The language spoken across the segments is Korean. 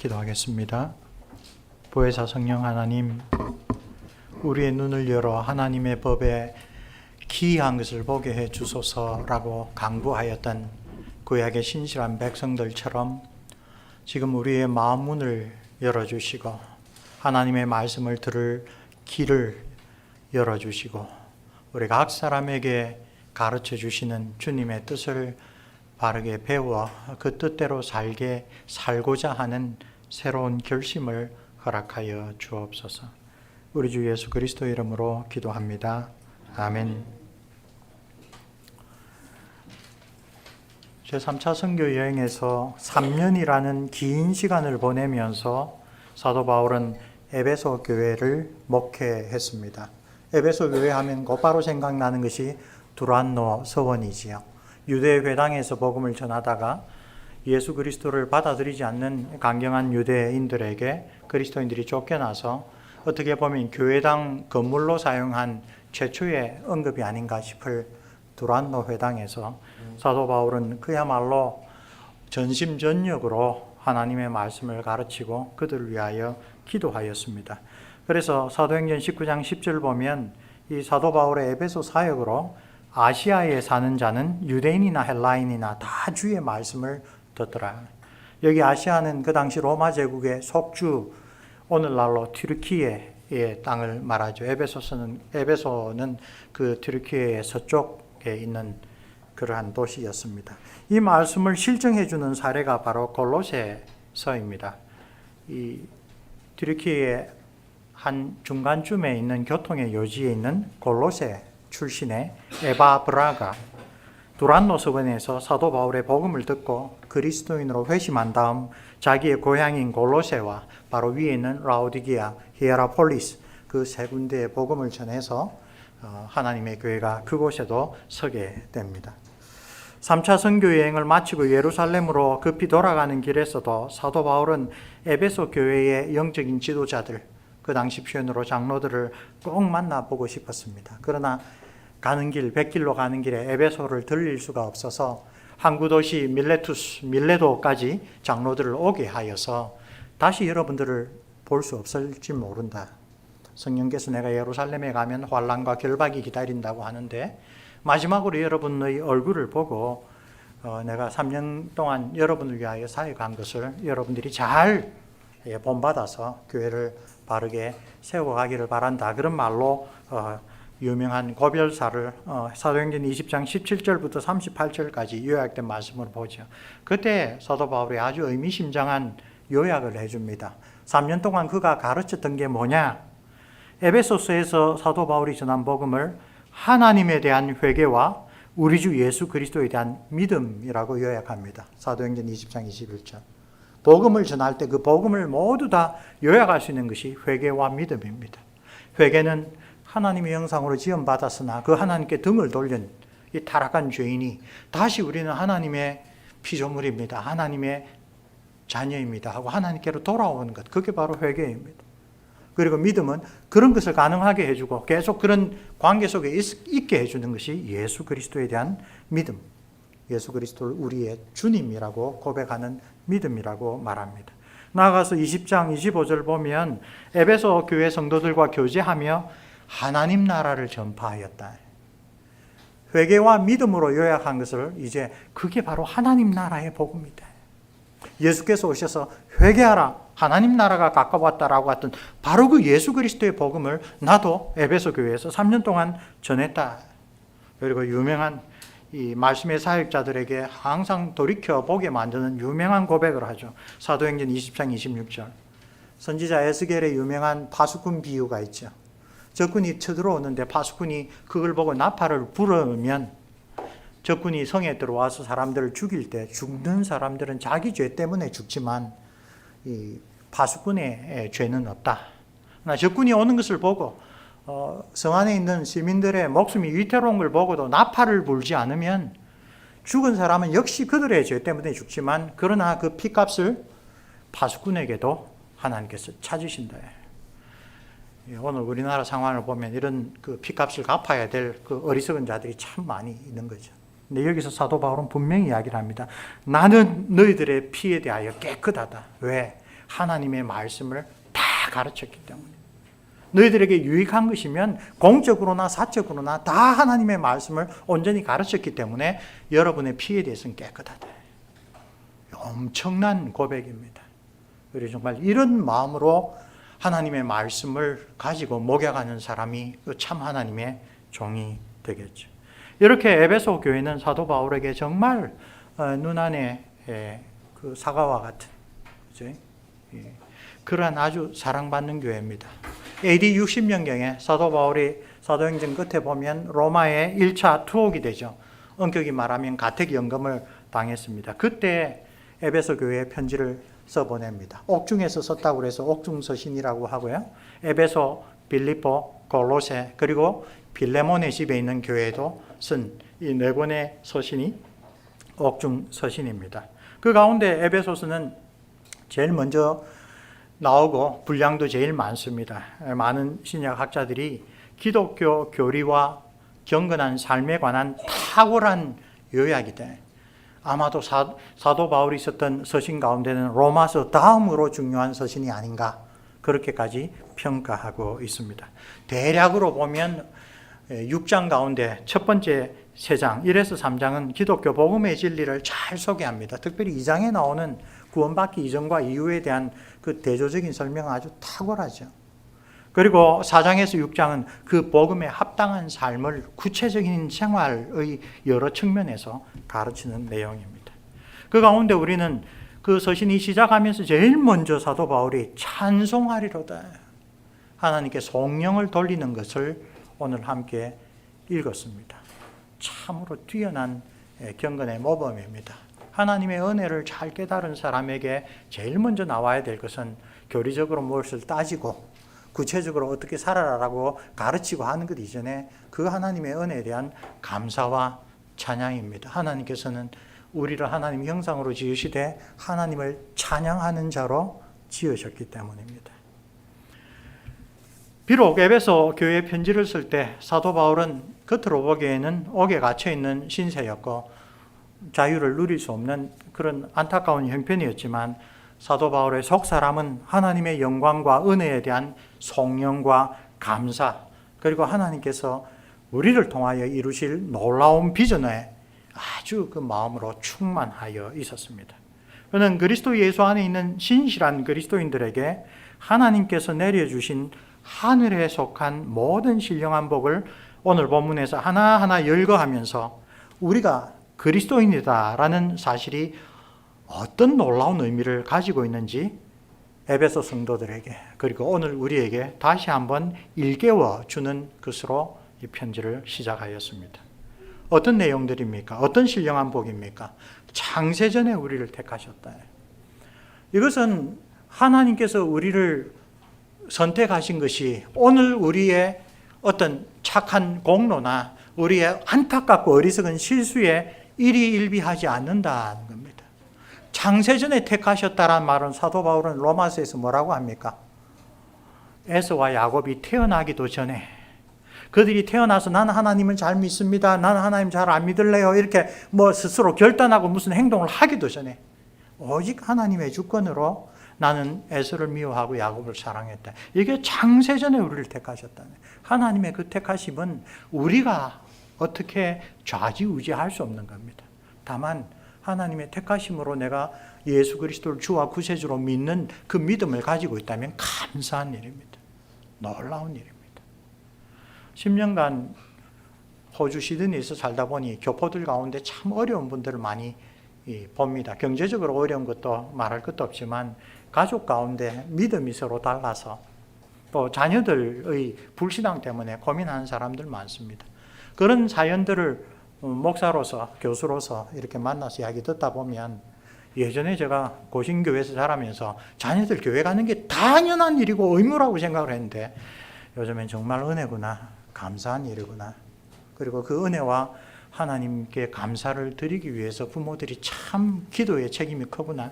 기도하겠습니다. 보혜사 성령 하나님, 우리의 눈을 열어 하나님의 법에 기이한 것을 보게 해 주소서라고 간구하였던 구약의 신실한 백성들처럼 지금 우리의 마음 문을 열어주시고 하나님의 말씀을 들을 길을 열어주시고 우리 각 사람에게 가르쳐 주시는 주님의 뜻을 바르게 배워 그 뜻대로 살고자 하는 새로운 결심을 허락하여 주옵소서. 우리 주 예수 그리스도 이름으로 기도합니다. 아멘. 제3차 선교 여행에서 3년이라는 긴 시간을 보내면서 사도 바울은 에베소 교회를 목회했습니다. 에베소 교회 하면 곧바로 생각나는 것이 두란노 서원이지요. 유대 회당에서 복음을 전하다가 예수 그리스도를 받아들이지 않는 강경한 유대인들에게 그리스도인들이 쫓겨나서 어떻게 보면 교회당 건물로 사용한 최초의 언급이 아닌가 싶을 두란노 회당에서 사도 바울은 그야말로 전심전력으로 하나님의 말씀을 가르치고 그들을 위하여 기도하였습니다. 그래서 사도행전 19장 10절 보면 이 사도 바울의 에베소 사역으로 아시아에 사는 자는 유대인이나 헬라인이나 다 주의 말씀을 듣더라. 여기 아시아는 그 당시 로마 제국의 속주, 오늘날로 튀르키예의 땅을 말하죠. 에베소는 그 튀르키예의 서쪽에 있는 그러한 도시였습니다. 이 말씀을 실증해 주는 사례가 바로 골로새서입니다. 이 튀르키예의 한 중간쯤에 있는 교통의 요지에 있는 골로새 출신의 에바브라가 두란노 서원에서 사도 바울의 복음을 듣고 그리스도인으로 회심한 다음 자기의 고향인 골로새와 바로 위에 있는 라오디게아, 히에라폴리스 그 세 군데의 복음을 전해서 하나님의 교회가 그곳에도 서게 됩니다. 3차 선교 여행을 마치고 예루살렘으로 급히 돌아가는 길에서도 사도 바울은 에베소 교회의 영적인 지도자들, 그 당시 표현으로 장로들을 꼭 만나보고 싶었습니다. 그러나 가는 길, 백길로 가는 길에 에베소를 들릴 수가 없어서 항구 도시 밀레도까지 장로들을 오게 하여서 다시 여러분들을 볼 수 없을지 모른다. 성령께서 내가 예루살렘에 가면 환난과 결박이 기다린다고 하는데 마지막으로 여러분의 얼굴을 보고 내가 3년 동안 여러분을 위하여 사역한 것을 여러분들이 잘 본받아서 교회를 바르게 세워가기를 바란다. 그런 말로 유명한 고별사를 사도행전 20장 17절부터 38절까지 요약된 말씀을 보죠. 그때 사도 바울이 아주 의미심장한 요약을 해줍니다. 3년 동안 그가 가르쳤던 게 뭐냐? 에베소서에서 사도 바울이 전한 복음을 하나님에 대한 회개와 우리 주 예수 그리스도에 대한 믿음이라고 요약합니다. 사도행전 20장 21절. 복음을 전할 때 그 복음을 모두 다 요약할 수 있는 것이 회개와 믿음입니다. 회개는 하나님의 형상으로 지음받았으나 그 하나님께 등을 돌린 이 타락한 죄인이 다시 우리는 하나님의 피조물입니다. 하나님의 자녀입니다 하고 하나님께로 돌아오는 것. 그게 바로 회개입니다. 그리고 믿음은 그런 것을 가능하게 해주고 계속 그런 관계 속에 있게 해주는 것이 예수 그리스도에 대한 믿음. 예수 그리스도를 우리의 주님이라고 고백하는 믿음이라고 말합니다. 나아가서 20장 25절 보면 에베소 교회 성도들과 교제하며 하나님 나라를 전파하였다. 회개와 믿음으로 요약한 것을 이제 그게 바로 하나님 나라의 복음이다. 예수께서 오셔서 회개하라, 하나님 나라가 가까웠다라고 했던 바로 그 예수 그리스도의 복음을 나도 에베소 교회에서 3년 동안 전했다. 그리고 유명한 이 말씀의 사역자들에게 항상 돌이켜보게 만드는 유명한 고백을 하죠. 사도행전 20장 26절. 선지자 에스겔의 유명한 파수꾼 비유가 있죠. 적군이 쳐들어오는데 파수꾼이 그걸 보고 나팔을 불으면 적군이 성에 들어와서 사람들을 죽일 때 죽는 사람들은 자기 죄 때문에 죽지만 이 파수꾼의 죄는 없다. 그러나 적군이 오는 것을 보고 성 안에 있는 시민들의 목숨이 위태로운 걸 보고도 나팔을 불지 않으면 죽은 사람은 역시 그들의 죄 때문에 죽지만 그러나 그 피값을 파수꾼에게도 하나님께서 찾으신다. 오늘 우리나라 상황을 보면 이런 그 피값을 갚아야 될 그 어리석은 자들이 참 많이 있는 거죠. 근데 여기서 사도 바울은 분명히 이야기를 합니다. 나는 너희들의 피에 대하여 깨끗하다. 왜? 하나님의 말씀을 다 가르쳤기 때문에. 너희들에게 유익한 것이면 공적으로나 사적으로나 다 하나님의 말씀을 온전히 가르쳤기 때문에 여러분의 피에 대해서는 깨끗하다. 엄청난 고백입니다. 그래서 정말 이런 마음으로 하나님의 말씀을 가지고 목약하는 사람이 참 하나님의 종이 되겠죠. 이렇게 에베소 교회는 사도 바울에게 정말 눈안에 그 사과와 같은, 그죠? 그러한 아주 사랑받는 교회입니다. AD 60년경에 사도 바울이 사도행전 끝에 보면 로마의 1차 투옥이 되죠. 엄격히 말하면 가택연금을 당했습니다. 그때 에베소 교회에 편지를 써보냅니다. 옥중에서 썼다고 해서 옥중서신이라고 하고요. 에베소, 빌립보, 골로새 그리고 빌레몬의 집에 있는 교회도 쓴 이 네 권의 서신이 옥중서신입니다. 그 가운데 에베소서는 제일 먼저 나오고 분량도 제일 많습니다. 많은 신약학자들이 기독교 교리와 경건한 삶에 관한 탁월한 요약이다. 아마도 사도 바울이 썼던 서신 가운데는 로마서 다음으로 중요한 서신이 아닌가 그렇게까지 평가하고 있습니다. 대략으로 보면 6장 가운데 첫 번째 3장 1에서 3장은 기독교 복음의 진리를 잘 소개합니다. 특별히 2장에 나오는 구원받기 이전과 이후에 대한 그 대조적인 설명은 아주 탁월하죠. 그리고 4장에서 6장은 그 복음에 합당한 삶을 구체적인 생활의 여러 측면에서 가르치는 내용입니다. 그 가운데 우리는 그 서신이 시작하면서 제일 먼저 사도 바울이 찬송하리로다 하나님께 성령을 돌리는 것을 오늘 함께 읽었습니다. 참으로 뛰어난 경건의 모범입니다. 하나님의 은혜를 잘 깨달은 사람에게 제일 먼저 나와야 될 것은 교리적으로 무엇을 따지고 구체적으로 어떻게 살아라라고 가르치고 하는 것 이전에 그 하나님의 은혜에 대한 감사와 찬양입니다. 하나님께서는 우리를 하나님 형상으로 지으시되 하나님을 찬양하는 자로 지으셨기 때문입니다. 비록 에베소 교회에 편지를 쓸 때 사도 바울은 겉으로 보기에는 옥에 갇혀있는 신세였고 자유를 누릴 수 없는 그런 안타까운 형편이었지만 사도 바울의 속사람은 하나님의 영광과 은혜에 대한 송영과 감사 그리고 하나님께서 우리를 통하여 이루실 놀라운 비전에 아주 그 마음으로 충만하여 있었습니다. 그는 그리스도 예수 안에 있는 신실한 그리스도인들에게 하나님께서 내려주신 하늘에 속한 모든 신령한 복을 오늘 본문에서 하나하나 열거하면서 우리가 그리스도인이다라는 사실이 어떤 놀라운 의미를 가지고 있는지 에베소 성도들에게 그리고 오늘 우리에게 다시 한번 일깨워 주는 것으로 이 편지를 시작하였습니다. 어떤 내용들입니까? 어떤 신령한 복입니까? 창세전에 우리를 택하셨다. 이것은 하나님께서 우리를 선택하신 것이 오늘 우리의 어떤 착한 공로나 우리의 안타깝고 어리석은 실수에 일희일비하지 않는다는 겁니다. 창세전에 택하셨다는 말은 사도 바울은 로마서에서 뭐라고 합니까? 에서와 야곱이 태어나기도 전에 그들이 태어나서 나는 하나님을 잘 믿습니다. 나는 하나님 잘 안 믿을래요. 이렇게 스스로 결단하고 무슨 행동을 하기도 전에 오직 하나님의 주권으로 나는 에서를 미워하고 야곱을 사랑했다. 이게 창세전에 우리를 택하셨다네. 하나님의 그 택하심은 우리가 어떻게 좌지우지할 수 없는 겁니다. 다만 하나님의 택하심으로 내가 예수 그리스도를 주와 구세주로 믿는 그 믿음을 가지고 있다면 감사한 일입니다. 놀라운 일입니다. 10년간 호주 시드니에서 살다 보니 교포들 가운데 참 어려운 분들을 많이 봅니다. 경제적으로 어려운 것도 말할 것도 없지만 가족 가운데 믿음이 서로 달라서 또 자녀들의 불신앙 때문에 고민하는 사람들 많습니다. 그런 사연들을 목사로서 교수로서 이렇게 만나서 이야기 듣다 보면 예전에 제가 고신교회에서 자라면서 자녀들 교회 가는 게 당연한 일이고 의무라고 생각을 했는데 요즘엔 정말 은혜구나, 감사한 일이구나. 그리고 그 은혜와 하나님께 감사를 드리기 위해서 부모들이 참 기도의 책임이 크구나.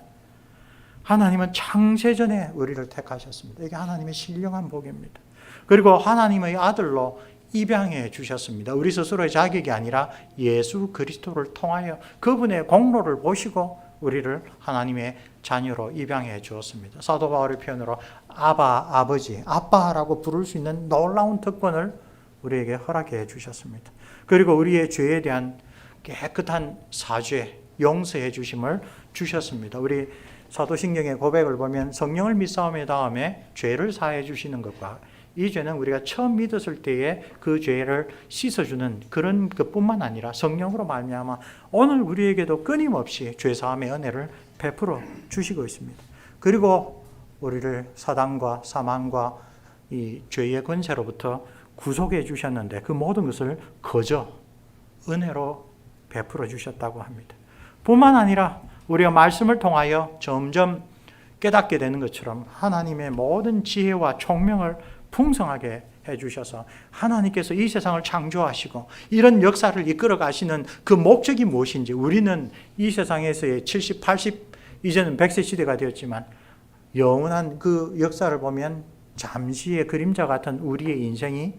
하나님은 창세전에 우리를 택하셨습니다. 이게 하나님의 신령한 복입니다. 그리고 하나님의 아들로 입양해 주셨습니다. 우리 스스로의 자격이 아니라 예수 그리스도를 통하여 그분의 공로를 보시고 우리를 하나님의 자녀로 입양해 주었습니다. 사도 바울의 표현으로 아바, 아버지, 아빠라고 부를 수 있는 놀라운 특권을 우리에게 허락해 주셨습니다. 그리고 우리의 죄에 대한 깨끗한 사죄, 용서해 주심을 주셨습니다. 우리 사도신경의 고백을 보면 성령을 믿사오며 다음에 죄를 사해 주시는 것과 이 죄는 우리가 처음 믿었을 때에 그 죄를 씻어주는 그런 것뿐만 아니라 성령으로 말미암아 오늘 우리에게도 끊임없이 죄사함의 은혜를 베풀어 주시고 있습니다. 그리고 우리를 사단과 사망과 이 죄의 권세로부터 구속해 주셨는데 그 모든 것을 거저 은혜로 베풀어 주셨다고 합니다. 뿐만 아니라 우리가 말씀을 통하여 점점 깨닫게 되는 것처럼 하나님의 모든 지혜와 총명을 풍성하게 해주셔서 하나님께서 이 세상을 창조하시고 이런 역사를 이끌어 가시는 그 목적이 무엇인지 우리는 이 세상에서의 70, 80, 이제는 100세 시대가 되었지만 영원한 그 역사를 보면 잠시의 그림자 같은 우리의 인생이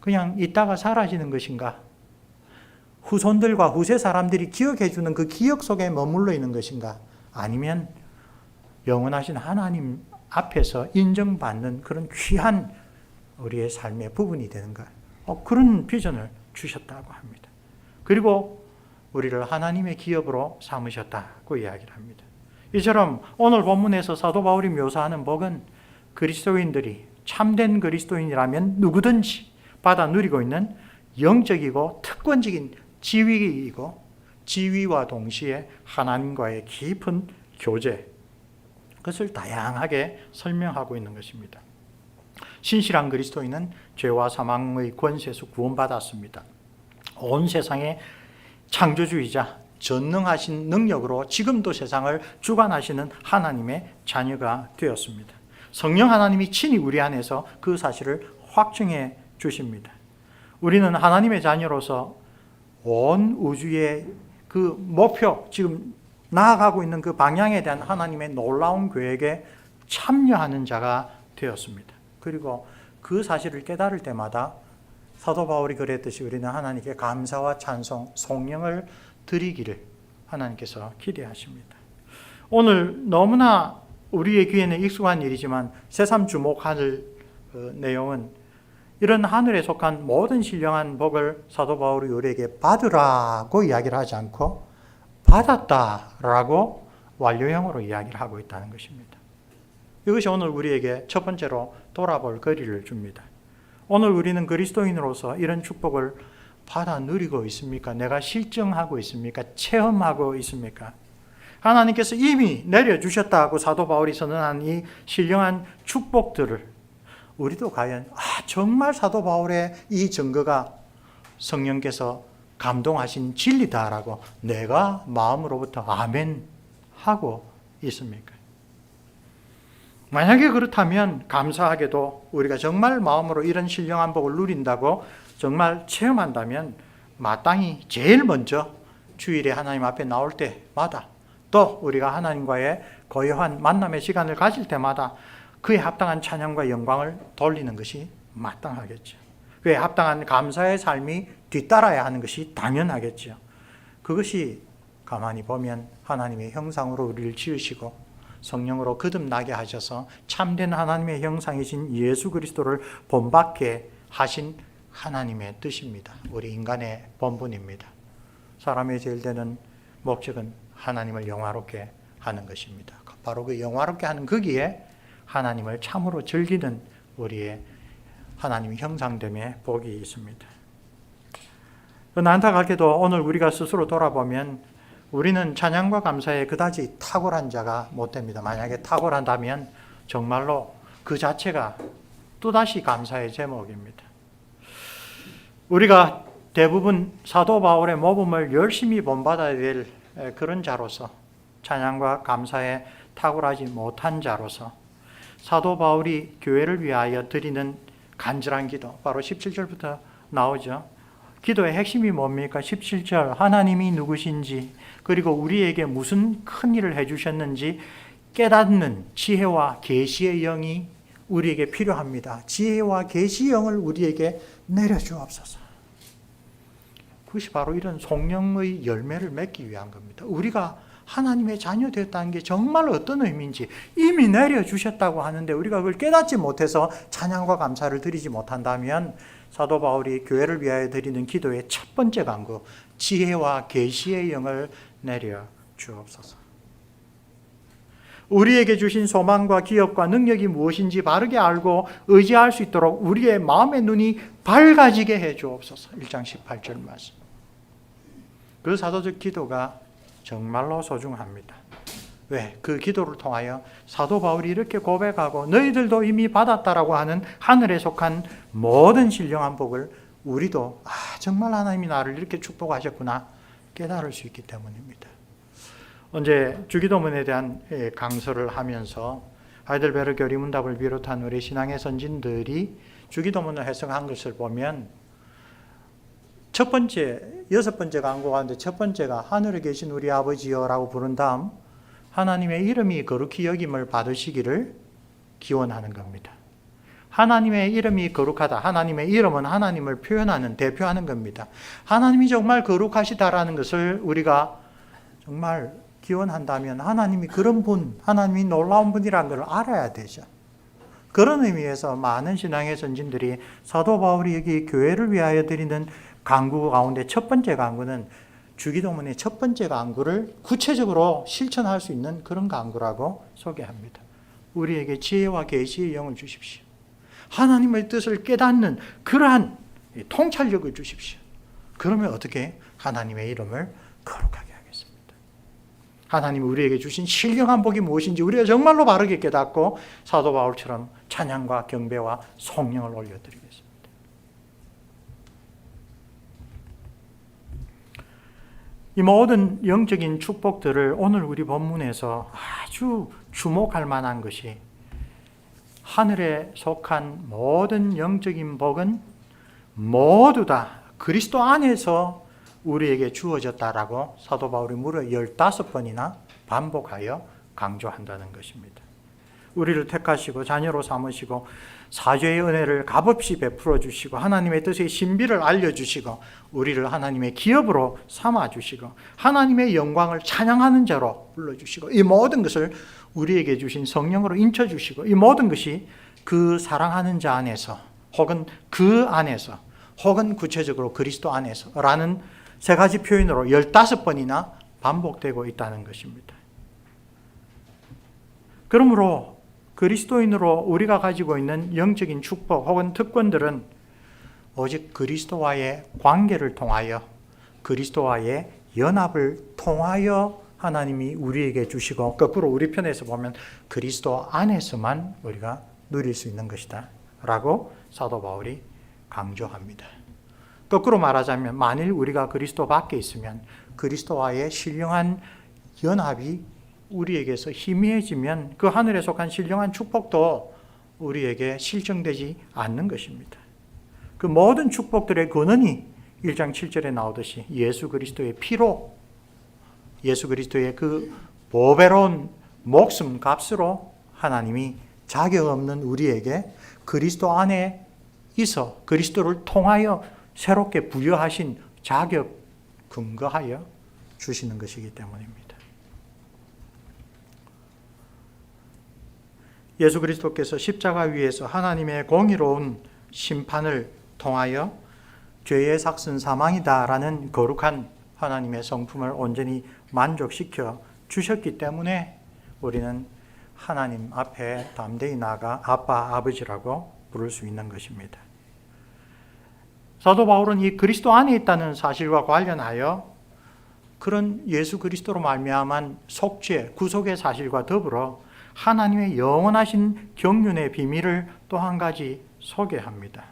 그냥 있다가 사라지는 것인가? 후손들과 후세 사람들이 기억해 주는 그 기억 속에 머물러 있는 것인가? 아니면 영원하신 하나님 앞에서 인정받는 그런 귀한 우리의 삶의 부분이 되는가? 그런 비전을 주셨다고 합니다. 그리고 우리를 하나님의 기업으로 삼으셨다고 이야기를 합니다. 이처럼 오늘 본문에서 사도 바울이 묘사하는 복은 그리스도인들이 참된 그리스도인이라면 누구든지 받아 누리고 있는 영적이고 특권적인 지위이고 지위와 동시에 하나님과의 깊은 교제, 그것을 다양하게 설명하고 있는 것입니다. 신실한 그리스도인은 죄와 사망의 권세에서 구원받았습니다. 온 세상의 창조주이자 전능하신 능력으로 지금도 세상을 주관하시는 하나님의 자녀가 되었습니다. 성령 하나님이 친히 우리 안에서 그 사실을 확증해 주십니다. 우리는 하나님의 자녀로서 온 우주의 그 목표, 지금 나아가고 있는 그 방향에 대한 하나님의 놀라운 계획에 참여하는 자가 되었습니다. 그리고 그 사실을 깨달을 때마다 사도 바울이 그랬듯이 우리는 하나님께 감사와 찬송, 송영을 드리기를 하나님께서 기대하십니다. 오늘 너무나 우리의 귀에는 익숙한 일이지만 새삼 주목할 내용은 이런 하늘에 속한 모든 신령한 복을 사도 바울이 우리에게 받으라고 이야기를 하지 않고 받았다라고 완료형으로 이야기를 하고 있다는 것입니다. 이것이 오늘 우리에게 첫 번째로 돌아볼 거리를 줍니다. 오늘 우리는 그리스도인으로서 이런 축복을 받아 누리고 있습니까? 내가 실증하고 있습니까? 체험하고 있습니까? 하나님께서 이미 내려주셨다고 사도 바울이 선언한 이 신령한 축복들을 우리도 과연 정말 사도 바울의 이 증거가 성령께서 감동하신 진리다라고 내가 마음으로부터 아멘 하고 있습니까? 만약에 그렇다면 감사하게도 우리가 정말 마음으로 이런 신령한 복을 누린다고 정말 체험한다면 마땅히 제일 먼저 주일에 하나님 앞에 나올 때마다 또 우리가 하나님과의 고요한 만남의 시간을 가질 때마다 그에 합당한 찬양과 영광을 돌리는 것이 마땅하겠죠. 그에 합당한 감사의 삶이 뒤따라야 하는 것이 당연하겠죠. 그것이 가만히 보면 하나님의 형상으로 우리를 지으시고 성령으로 거듭나게 하셔서 참된 하나님의 형상이신 예수 그리스도를 본받게 하신 하나님의 뜻입니다. 우리 인간의 본분입니다. 사람의 제일 되는 목적은 하나님을 영화롭게 하는 것입니다. 바로 그 영화롭게 하는 거기에 하나님을 참으로 즐기는 우리의 하나님의 형상됨의 복이 있습니다. 안타깝게도 오늘 우리가 스스로 돌아보면 우리는 찬양과 감사에 그다지 탁월한 자가 못 됩니다. 만약에 탁월한다면 정말로 그 자체가 또다시 감사의 제목입니다. 우리가 대부분 사도 바울의 모범을 열심히 본받아야 될 그런 자로서 찬양과 감사에 탁월하지 못한 자로서 사도 바울이 교회를 위하여 드리는 간절한 기도, 바로 17절부터 나오죠. 기도의 핵심이 뭡니까? 17절 하나님이 누구신지 그리고 우리에게 무슨 큰 일을 해주셨는지 깨닫는 지혜와 계시의 영이 우리에게 필요합니다. 지혜와 계시의 영을 우리에게 내려주옵소서. 그것이 바로 이런 성령의 열매를 맺기 위한 겁니다. 우리가 하나님의 자녀 되었다는 게 정말 어떤 의미인지 이미 내려주셨다고 하는데 우리가 그걸 깨닫지 못해서 찬양과 감사를 드리지 못한다면 사도 바울이 교회를 위하여 드리는 기도의 첫 번째 간구, 지혜와 계시의 영을 내려 주옵소서. 우리에게 주신 소망과 기업과 능력이 무엇인지 바르게 알고 의지할 수 있도록 우리의 마음의 눈이 밝아지게 해 주옵소서. 1장 18절 말씀. 그 사도적 기도가 정말로 소중합니다. 왜? 그 기도를 통하여 사도 바울이 이렇게 고백하고 너희들도 이미 받았다라고 하는 하늘에 속한 모든 신령한 복을 우리도 정말 하나님이 나를 이렇게 축복하셨구나 깨달을 수 있기 때문입니다. 언제 주기도문에 대한 강서를 하면서 하이델베르 교리문답을 비롯한 우리 신앙의 선진들이 주기도문을 해석한 것을 보면 첫 번째, 6번째 강구 가운데 첫 번째가 하늘에 계신 우리 아버지여라고 부른 다음 하나님의 이름이 거룩히 여김을 받으시기를 기원하는 겁니다. 하나님의 이름이 거룩하다. 하나님의 이름은 하나님을 표현하는, 대표하는 겁니다. 하나님이 정말 거룩하시다라는 것을 우리가 정말 기원한다면 하나님이 그런 분, 하나님이 놀라운 분이라는 걸 알아야 되죠. 그런 의미에서 많은 신앙의 선진들이 사도 바울이 여기 교회를 위하여 드리는 간구 가운데 첫 번째 간구는 주기도문의 첫 번째 간구를 구체적으로 실천할 수 있는 그런 간구라고 소개합니다. 우리에게 지혜와 계시의 영을 주십시오. 하나님의 뜻을 깨닫는 그러한 통찰력을 주십시오. 그러면 어떻게 하나님의 이름을 거룩하게 하겠습니다. 하나님이 우리에게 주신 신령한 복이 무엇인지 우리가 정말로 바르게 깨닫고 사도 바울처럼 찬양과 경배와 성령을 올려드리겠습니다. 이 모든 영적인 축복들을 오늘 우리 본문에서 아주 주목할 만한 것이 하늘에 속한 모든 영적인 복은 모두 다 그리스도 안에서 우리에게 주어졌다라고 사도 바울이 무려 15번이나 반복하여 강조한다는 것입니다. 우리를 택하시고 자녀로 삼으시고 사죄의 은혜를 값없이 베풀어 주시고 하나님의 뜻의 신비를 알려주시고 우리를 하나님의 기업으로 삼아주시고 하나님의 영광을 찬양하는 자로 불러주시고 이 모든 것을 우리에게 주신 성령으로 인쳐주시고 이 모든 것이 그 사랑하는 자 안에서 혹은 그 안에서 혹은 구체적으로 그리스도 안에서 라는 세 가지 표현으로 15번이나 반복되고 있다는 것입니다. 그러므로 그리스도인으로 우리가 가지고 있는 영적인 축복 혹은 특권들은 오직 그리스도와의 관계를 통하여 그리스도와의 연합을 통하여 하나님이 우리에게 주시고 거꾸로 우리 편에서 보면 그리스도 안에서만 우리가 누릴 수 있는 것이다 라고 사도 바울이 강조합니다. 거꾸로 말하자면 만일 우리가 그리스도 밖에 있으면 그리스도와의 신령한 연합이 우리에게서 희미해지면 그 하늘에 속한 신령한 축복도 우리에게 실정되지 않는 것입니다. 그 모든 축복들의 근원이 1장 7절에 나오듯이 예수 그리스도의 피로 예수 그리스도의 그 보배로운 목숨 값으로 하나님이 자격 없는 우리에게 그리스도 안에 있어 그리스도를 통하여 새롭게 부여하신 자격 근거하여 주시는 것이기 때문입니다. 예수 그리스도께서 십자가 위에서 하나님의 공의로운 심판을 통하여 죄의 삭슨 사망이다라는 거룩한 하나님의 성품을 온전히 만족시켜 주셨기 때문에 우리는 하나님 앞에 담대히 나아가 아빠, 아버지라고 부를 수 있는 것입니다. 사도 바울은 이 그리스도 안에 있다는 사실과 관련하여 그런 예수 그리스도로 말미암은 속죄, 구속의 사실과 더불어 하나님의 영원하신 경륜의 비밀을 또 한 가지 소개합니다.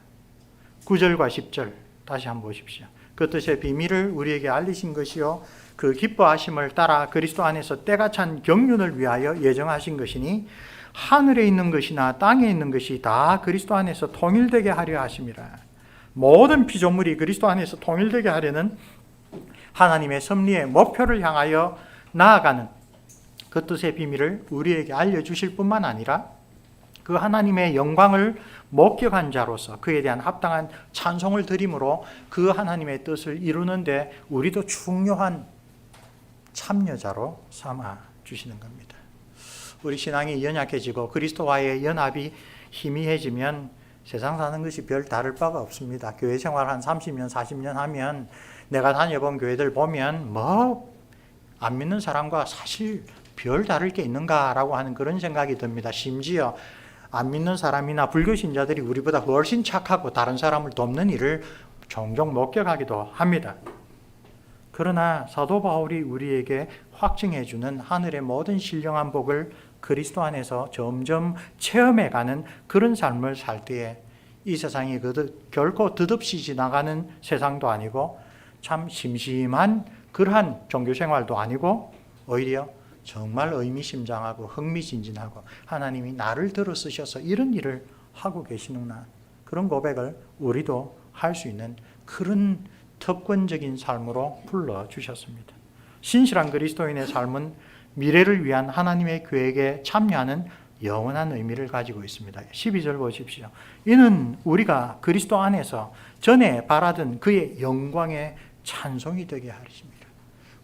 9절과 10절 다시 한번 보십시오. 그 뜻의 비밀을 우리에게 알리신 것이요 그 기뻐하심을 따라 그리스도 안에서 때가 찬 경륜을 위하여 예정하신 것이니 하늘에 있는 것이나 땅에 있는 것이 다 그리스도 안에서 통일되게 하려 하심이라. 모든 피조물이 그리스도 안에서 통일되게 하려는 하나님의 섭리의 목표를 향하여 나아가는 그 뜻의 비밀을 우리에게 알려주실 뿐만 아니라 그 하나님의 영광을 목격한 자로서 그에 대한 합당한 찬송을 드림으로 그 하나님의 뜻을 이루는데 우리도 중요한 참여자로 삼아 주시는 겁니다. 우리 신앙이 연약해지고 그리스도와의 연합이 희미해지면 세상 사는 것이 별 다를 바가 없습니다. 교회 생활 한 30년, 40년 하면 내가 다녀본 교회들 보면 안 믿는 사람과 사실 별 다를 게 있는가라고 하는 그런 생각이 듭니다. 심지어 안 믿는 사람이나 불교 신자들이 우리보다 훨씬 착하고 다른 사람을 돕는 일을 종종 목격하기도 합니다. 그러나 사도 바울이 우리에게 확증해 주는 하늘의 모든 신령한 복을 그리스도 안에서 점점 체험해가는 그런 삶을 살 때에 이 세상이 결코 덧없이 지나가는 세상도 아니고 참 심심한 그러한 종교생활도 아니고 오히려 정말 의미심장하고 흥미진진하고 하나님이 나를 들어 쓰셔서 이런 일을 하고 계시는구나, 그런 고백을 우리도 할 수 있는 그런 특권적인 삶으로 불러주셨습니다. 신실한 그리스도인의 삶은 미래를 위한 하나님의 계획에 참여하는 영원한 의미를 가지고 있습니다. 12절 보십시오. 이는 우리가 그리스도 안에서 전에 바라던 그의 영광의 찬송이 되게 하십니다.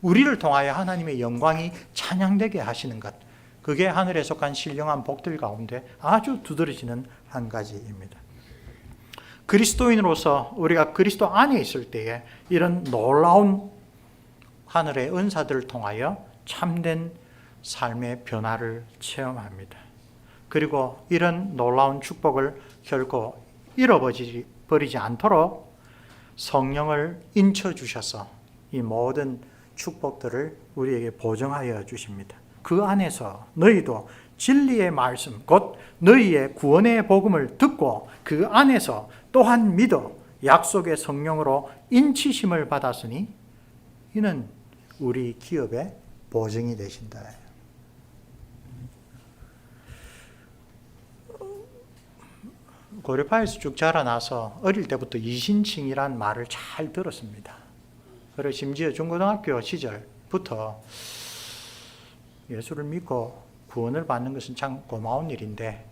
우리를 통하여 하나님의 영광이 찬양되게 하시는 것, 그게 하늘에 속한 신령한 복들 가운데 아주 두드러지는 한 가지입니다. 그리스도인으로서 우리가 그리스도 안에 있을 때에 이런 놀라운 하늘의 은사들을 통하여 참된 삶의 변화를 체험합니다. 그리고 이런 놀라운 축복을 결코 잃어버리지 않도록 성령을 인쳐주셔서 이 모든 축복들을 우리에게 보증하여 주십니다. 그 안에서 너희도 진리의 말씀 곧 너희의 구원의 복음을 듣고 그 안에서 또한 믿어 약속의 성령으로 인치심을 받았으니 이는 우리 기업의 보증이 되신다. 고려파에서 쭉 자라나서 어릴 때부터 이신칭이란 말을 잘 들었습니다. 그리고 심지어 중고등학교 시절부터 예수를 믿고 구원을 받는 것은 참 고마운 일인데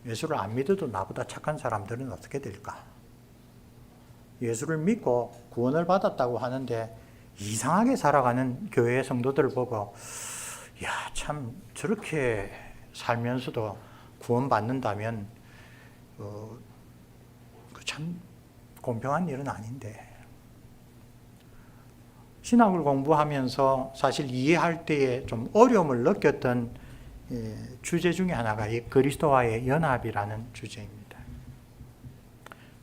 예수를 안 믿어도 나보다 착한 사람들은 어떻게 될까? 예수를 믿고 구원을 받았다고 하는데 이상하게 살아가는 교회 성도들을 보고 참 저렇게 살면서도 구원받는다면 참 공평한 일은 아닌데, 신학을 공부하면서 사실 이해할 때에 좀 어려움을 느꼈던 주제 중에 하나가 이 그리스도와의 연합이라는 주제입니다.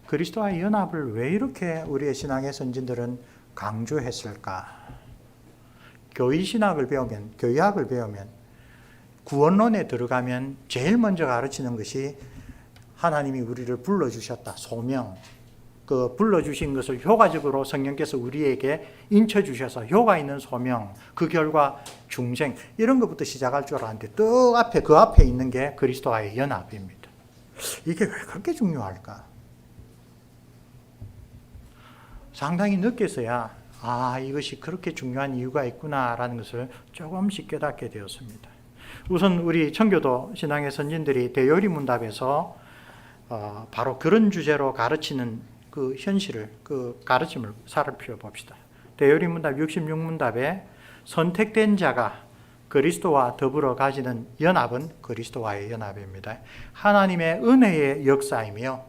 그리스도와의 연합을 왜 이렇게 우리의 신앙의 선진들은 강조했을까? 교의신학을 배우면, 교의학을 배우면, 구원론에 들어가면 제일 먼저 가르치는 것이 하나님이 우리를 불러주셨다, 소명. 그 불러주신 것을 효과적으로 성령께서 우리에게 인쳐주셔서 효과 있는 소명, 그 결과 중생, 이런 것부터 시작할 줄 알았는데 그 앞에 있는 게 그리스도와의 연합입니다. 이게 왜 그렇게 중요할까? 상당히 늦게서야 이것이 그렇게 중요한 이유가 있구나라는 것을 조금씩 깨닫게 되었습니다. 우선 우리 청교도 신앙의 선진들이 대요리문답에서 바로 그런 주제로 가르치는 그 현실을, 그 가르침을 살펴봅시다. 대요리문답 66문답에 선택된 자가 그리스도와 더불어 가지는 연합은 그리스도와의 연합입니다. 하나님의 은혜의 역사이며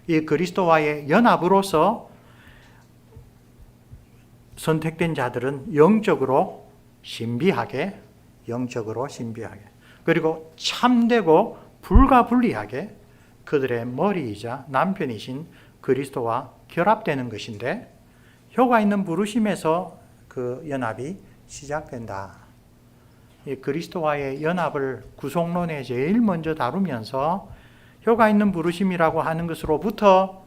이 그리스도와의 연합으로서 선택된 자들은 영적으로 신비하게 그리고 참되고 불가분리하게 그들의 머리이자 남편이신 그리스도와 결합되는 것인데, 효과 있는 부르심에서 그 연합이 시작된다. 이 그리스도와의 연합을 구속론에 제일 먼저 다루면서 효과 있는 부르심이라고 하는 것으로부터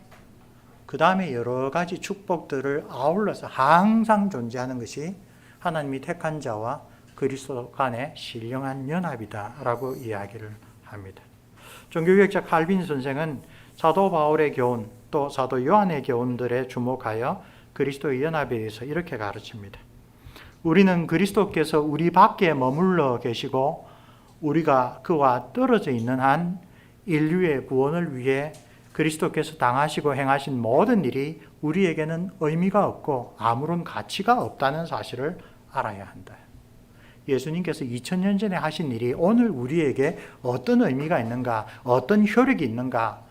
그 다음에 여러 가지 축복들을 아울러서 항상 존재하는 것이 하나님이 택한 자와 그리스도 간의 신령한 연합이다라고 이야기를 합니다. 종교개혁자 칼빈 선생은 사도 바울의 교훈 또 사도 요한의 교훈들에 주목하여 그리스도의 연합에 대해서 이렇게 가르칩니다. 우리는 그리스도께서 우리 밖에 머물러 계시고 우리가 그와 떨어져 있는 한 인류의 구원을 위해 그리스도께서 당하시고 행하신 모든 일이 우리에게는 의미가 없고 아무런 가치가 없다는 사실을 알아야 한다. 예수님께서 2000년 전에 하신 일이 오늘 우리에게 어떤 의미가 있는가, 어떤 효력이 있는가,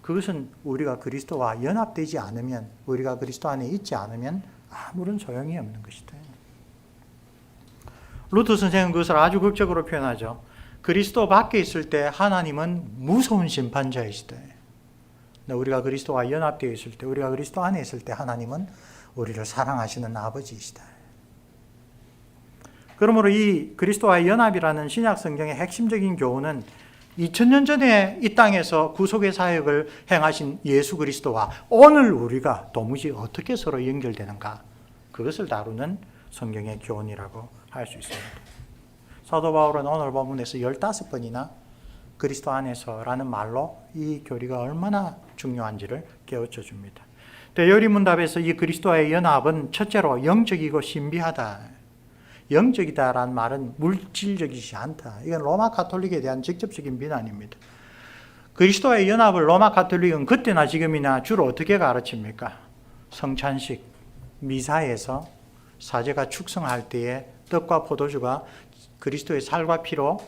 그것은 우리가 그리스도와 연합되지 않으면, 우리가 그리스도 안에 있지 않으면 아무런 소용이 없는 것이다. 루터 선생은 그것을 아주 극적으로 표현하죠. 그리스도 밖에 있을 때 하나님은 무서운 심판자이시다. 우리가 그리스도와 연합되어 있을 때, 우리가 그리스도 안에 있을 때 하나님은 우리를 사랑하시는 아버지이시다. 그러므로 이 그리스도와의 연합이라는 신약 성경의 핵심적인 교훈은 2000년 전에 이 땅에서 구속의 사역을 행하신 예수 그리스도와 오늘 우리가 도무지 어떻게 서로 연결되는가, 그것을 다루는 성경의 교훈이라고 할 수 있습니다. 사도 바울은 오늘 본문에서 15번이나 그리스도 안에서라는 말로 이 교리가 얼마나 중요한지를 깨우쳐 줍니다. 대요리문답에서 이 그리스도와의 연합은 첫째로 영적이고 신비하다. 영적이다라는 말은 물질적이지 않다. 이건 로마 가톨릭에 대한 직접적인 비난입니다. 그리스도와의 연합을 로마 가톨릭은 그때나 지금이나 주로 어떻게 가르칩니까? 성찬식, 미사에서 사제가 축성할 때에 떡과 포도주가 그리스도의 살과 피로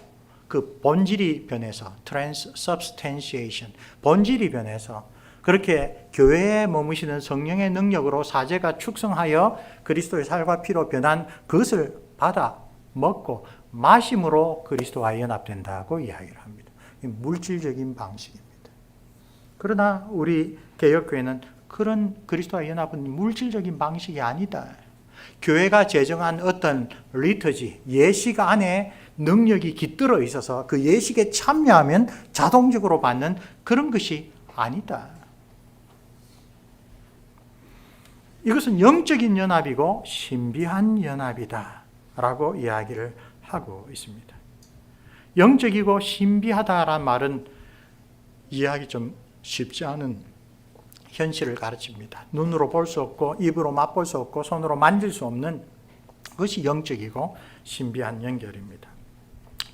그 본질이 변해서 transubstantiation, 본질이 변해서 그렇게 교회에 머무시는 성령의 능력으로 사제가 축성하여 그리스도의 살과 피로 변한 그것을 받아 먹고 마심으로 그리스도와 연합된다고 이야기를 합니다. 물질적인 방식입니다. 그러나 우리 개혁교회는 그런 그리스도와 연합은 물질적인 방식이 아니다. 교회가 제정한 어떤 리터지, 예식 안에 능력이 깃들어 있어서 그 예식에 참여하면 자동적으로 받는 그런 것이 아니다. 이것은 영적인 연합이고 신비한 연합이다 라고 이야기를 하고 있습니다. 영적이고 신비하다라는 말은 이해하기 좀 쉽지 않은 현실을 가르칩니다. 눈으로 볼 수 없고 입으로 맛볼 수 없고 손으로 만질 수 없는 그것이 영적이고 신비한 연결입니다.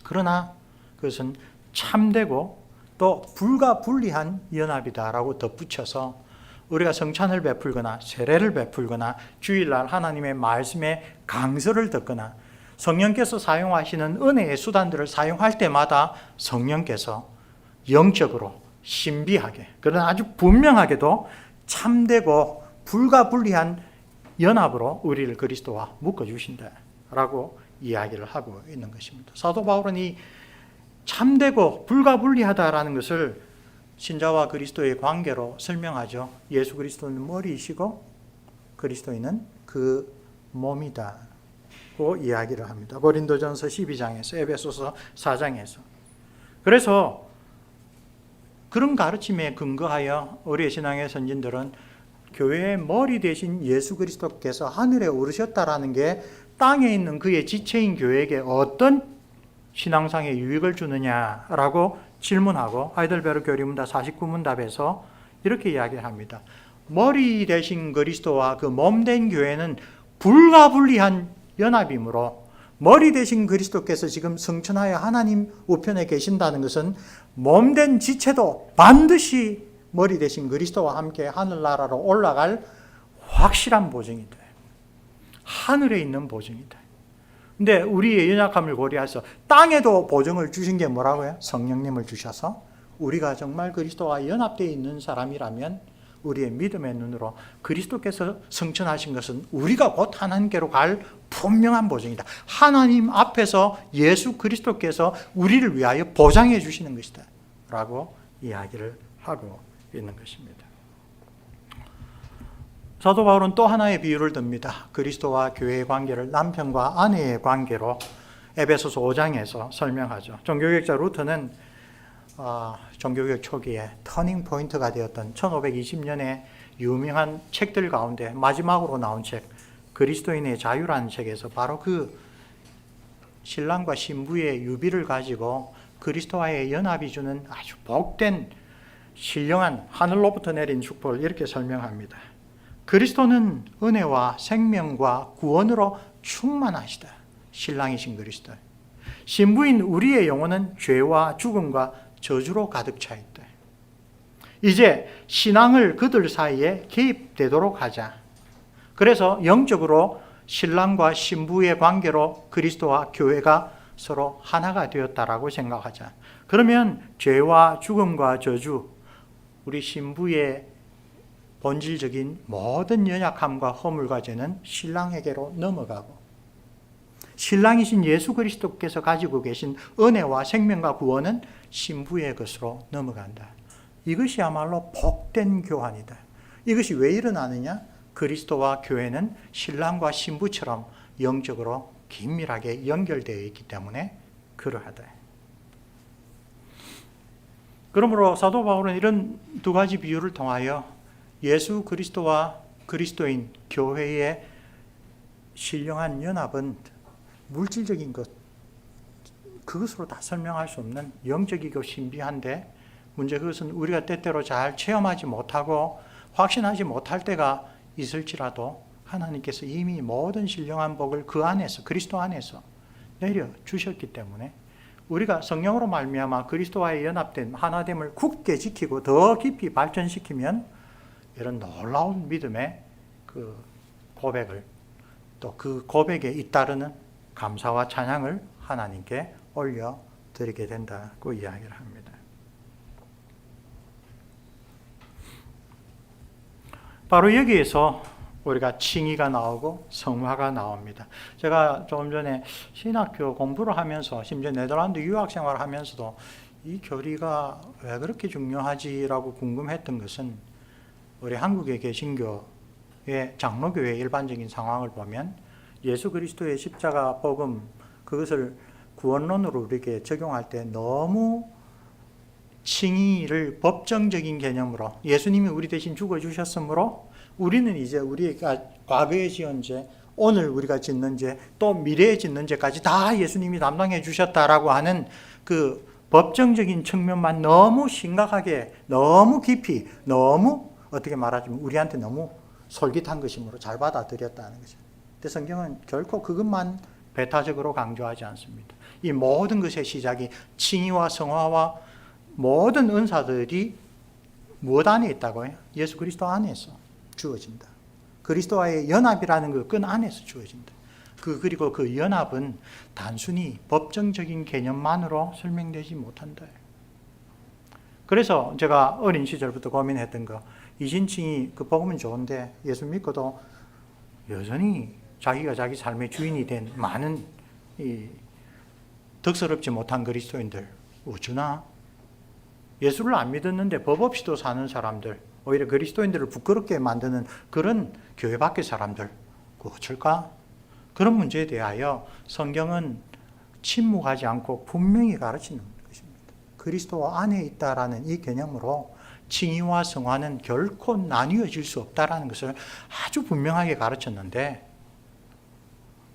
그러나 그것은 참되고 또 불가분리한 연합이다라고 덧붙여서 우리가 성찬을 베풀거나 세례를 베풀거나 주일날 하나님의 말씀에 강서를 듣거나 성령께서 사용하시는 은혜의 수단들을 사용할 때마다 성령께서 영적으로 신비하게, 그러나 아주 분명하게도 참되고 불가분리한 연합으로 우리를 그리스도와 묶어주신다라고 이야기를 하고 있는 것입니다. 사도 바울은 이 참되고 불가분리하다라는 것을 신자와 그리스도의 관계로 설명하죠. 예수 그리스도는 머리이시고 그리스도인은 그 몸이다고 이야기를 합니다. 고린도전서 12장에서 에베소서 4장에서. 그래서 그런 가르침에 근거하여 우리의 신앙의 선진들은 교회의 머리 대신 예수 그리스도께서 하늘에 오르셨다라는 게 땅에 있는 그의 지체인 교회에게 어떤 신앙상의 유익을 주느냐라고 질문하고 하이델베르 교리문답 49문답에서 이렇게 이야기를 합니다. 머리 대신 그리스도와 그 몸된 교회는 불가분리한 연합이므로 머리 대신 그리스도께서 지금 성천하여 하나님 우편에 계신다는 것은 몸된 지체도 반드시 머리 대신 그리스도와 함께 하늘나라로 올라갈 확실한 보증이다. 하늘에 있는 보증이다. 근데 우리의 연약함을 고려해서 땅에도 보증을 주신 게 뭐라고요? 성령님을 주셔서 우리가 정말 그리스도와 연합되어 있는 사람이라면 우리의 믿음의 눈으로 그리스도께서 성천하신 것은 우리가 곧 하나님께로 갈 분명한 보증이다. 하나님 앞에서 예수 그리스도께서 우리를 위하여 보장해 주시는 것이다 라고 이야기를 하고 있는 것입니다. 사도 바울은 또 하나의 비유를 듭니다. 그리스도와 교회의 관계를 남편과 아내의 관계로 에베소서 5장에서 설명하죠. 종교개혁자 루터는 종교개혁 초기에 터닝 포인트가 되었던 1520년에 유명한 책들 가운데 마지막으로 나온 책 그리스도인의 자유라는 책에서 바로 그 신랑과 신부의 유비를 가지고 그리스도와의 연합이 주는 아주 복된 신령한 하늘로부터 내린 축복을 이렇게 설명합니다. 그리스도는 은혜와 생명과 구원으로 충만하시다. 신랑이신 그리스도. 신부인 우리의 영혼은 죄와 죽음과 저주로 가득 차 있다. 이제 신앙을 그들 사이에 개입되도록 하자. 그래서 영적으로 신랑과 신부의 관계로 그리스도와 교회가 서로 하나가 되었다라고 생각하자. 그러면 죄와 죽음과 저주, 우리 신부의 본질적인 모든 연약함과 허물과 죄는 신랑에게로 넘어가고, 신랑이신 예수 그리스도께서 가지고 계신 은혜와 생명과 구원은 신부의 것으로 넘어간다. 이것이야말로 복된 교환이다. 이것이 왜 일어나느냐? 그리스도와 교회는 신랑과 신부처럼 영적으로 긴밀하게 연결되어 있기 때문에 그러하다. 그러므로 사도 바울은 이런 두 가지 비유를 통하여 예수 그리스도와 그리스도인 교회의 신령한 연합은 물질적인 것, 그것으로 다 설명할 수 없는 영적이고 신비한데, 문제 그것은 우리가 때때로 잘 체험하지 못하고 확신하지 못할 때가 있을지라도 하나님께서 이미 모든 신령한 복을 그 안에서, 그리스도 안에서 내려주셨기 때문에 우리가 성령으로 말미암아 그리스도와의 연합된 하나됨을 굳게 지키고 더 깊이 발전시키면 이런 놀라운 믿음의 그 고백을, 또 그 고백에 잇따르는 감사와 찬양을 하나님께 올려드리게 된다고 이야기를 합니다. 바로 여기에서 우리가 칭의가 나오고 성화가 나옵니다. 제가 조금 전에 신학교 공부를 하면서, 심지어 네덜란드 유학 생활을 하면서도 이 교리가 왜 그렇게 중요하지라고 궁금했던 것은, 우리 한국의 개신교의 장로교회의 일반적인 상황을 보면 예수 그리스도의 십자가 복음, 그것을 구원론으로 우리에게 적용할 때 너무 칭의를 법정적인 개념으로, 예수님이 우리 대신 죽어주셨으므로 우리는 이제 우리가 과거에 지은 죄, 오늘 우리가 짓는 죄, 또 미래에 짓는 죄까지 다 예수님이 담당해 주셨다라고 하는 그 법정적인 측면만 너무 심각하게, 너무 깊이, 너무 어떻게 말하자면 우리한테 너무 솔깃한 것이므로 잘 받아들였다는 거죠. 근데 성경은 결코 그것만 배타적으로 강조하지 않습니다. 이 모든 것의 시작이 칭의와 성화와 모든 은사들이 무엇 안에 있다고요? 예수 그리스도 안에서 주어진다. 그리스도와의 연합이라는 그 끈 안에서 주어진다. 그리고 그 연합은 단순히 법정적인 개념만으로 설명되지 못한다. 그래서 제가 어린 시절부터 고민했던 거, 이신칭이 그 복음은 좋은데 예수 믿고도 여전히 자기가 자기 삶의 주인이 된 많은 이 덕스럽지 못한 그리스도인들, 어쩌나? 예수를 안 믿었는데 법 없이도 사는 사람들, 오히려 그리스도인들을 부끄럽게 만드는 그런 교회 밖의 사람들, 어쩔까? 그런 문제에 대하여 성경은 침묵하지 않고 분명히 가르치는 것입니다. 그리스도 안에 있다라는 이 개념으로 칭의와 성화는 결코 나뉘어질 수 없다라는 것을 아주 분명하게 가르쳤는데,